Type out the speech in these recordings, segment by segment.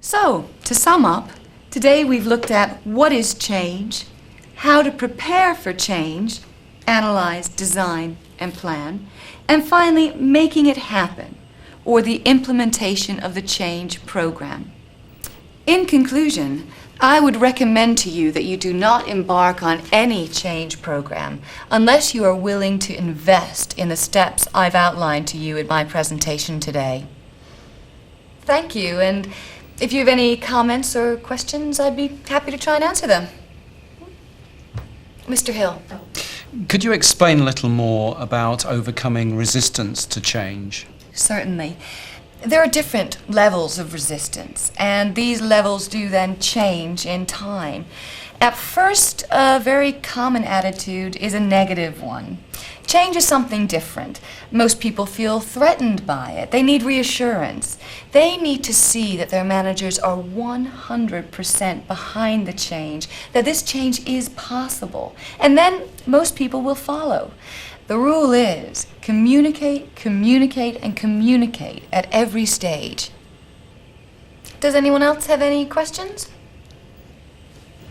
So, to sum up, today we've looked at what is change, how to prepare for change, analyze, design, and plan, and finally, making it happen, or the implementation of the change program. In conclusion, I would recommend to you that you do not embark on any change program unless you are willing to invest in the steps I've outlined to you in my presentation today. Thank you, and if you have any comments or questions, I'd be happy to try and answer them. Mr. Hill. Could you explain a little more about overcoming resistance to change? Certainly. There are different levels of resistance, and these levels do then change in time. At first, a very common attitude is a negative one. Change is something different. Most people feel threatened by it. They need reassurance. They need to see that their managers are 100% behind the change, that this change is possible. And then most people will follow. The rule is communicate, communicate, and communicate at every stage. Does anyone else have any questions?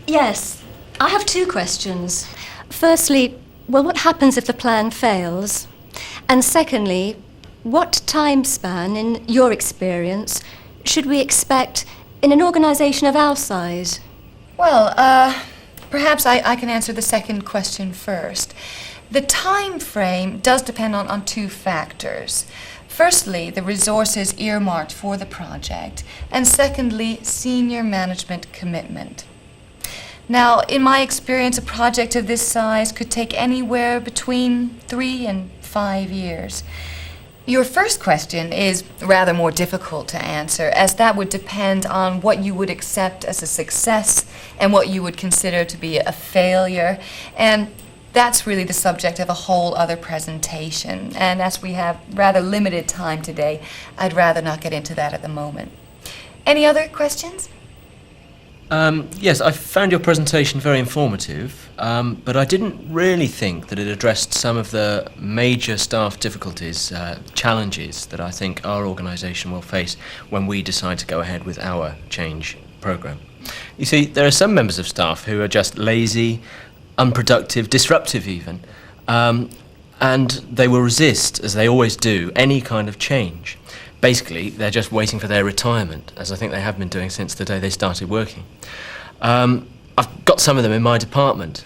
Yes, I have two questions. Firstly, well, what happens if the plan fails? And secondly, what time span, in your experience, should we expect in an organisation of our size? Well, perhaps I can answer the second question first. The time frame does depend on two factors. Firstly, the resources earmarked for the project, and secondly, senior management commitment. Now, in my experience, a project of this size could take anywhere between 3 and 5 years. Your first question is rather more difficult to answer, as that would depend on what you would accept as a success and what you would consider to be a failure, and that's really the subject of a whole other presentation. And as we have rather limited time today, I'd rather not get into that at the moment. Any other questions? Yes, I found your presentation very informative, but I didn't really think that it addressed some of the major staff difficulties, challenges that I think our organisation will face when we decide to go ahead with our change programme. You see, there are some members of staff who are just lazy, unproductive, disruptive even, and they will resist, as they always do, any kind of change. Basically, they're just waiting for their retirement, as I think they have been doing since the day they started working. I've got some of them in my department.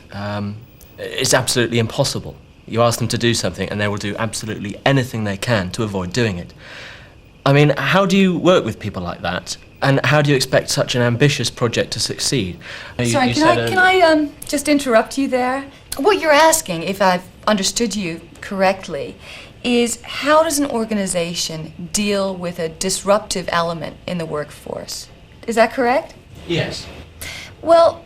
It's absolutely impossible. You ask them to do something and they will do absolutely anything they can to avoid doing it. I mean, how do you work with people like that? And how do you expect such an ambitious project to succeed? Sorry, can I just interrupt you there? What you're asking, if I've understood you correctly, is how does an organization deal with a disruptive element in the workforce? Is that correct? Yes. Well,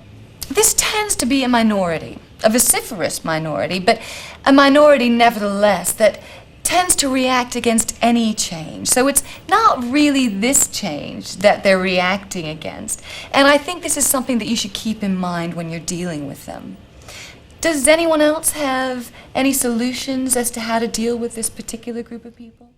this tends to be a minority, a vociferous minority, but a minority nevertheless that tends to react against any change. So it's not really this change that they're reacting against. And I think this is something that you should keep in mind when you're dealing with them. Does anyone else have any solutions as to how to deal with this particular group of people?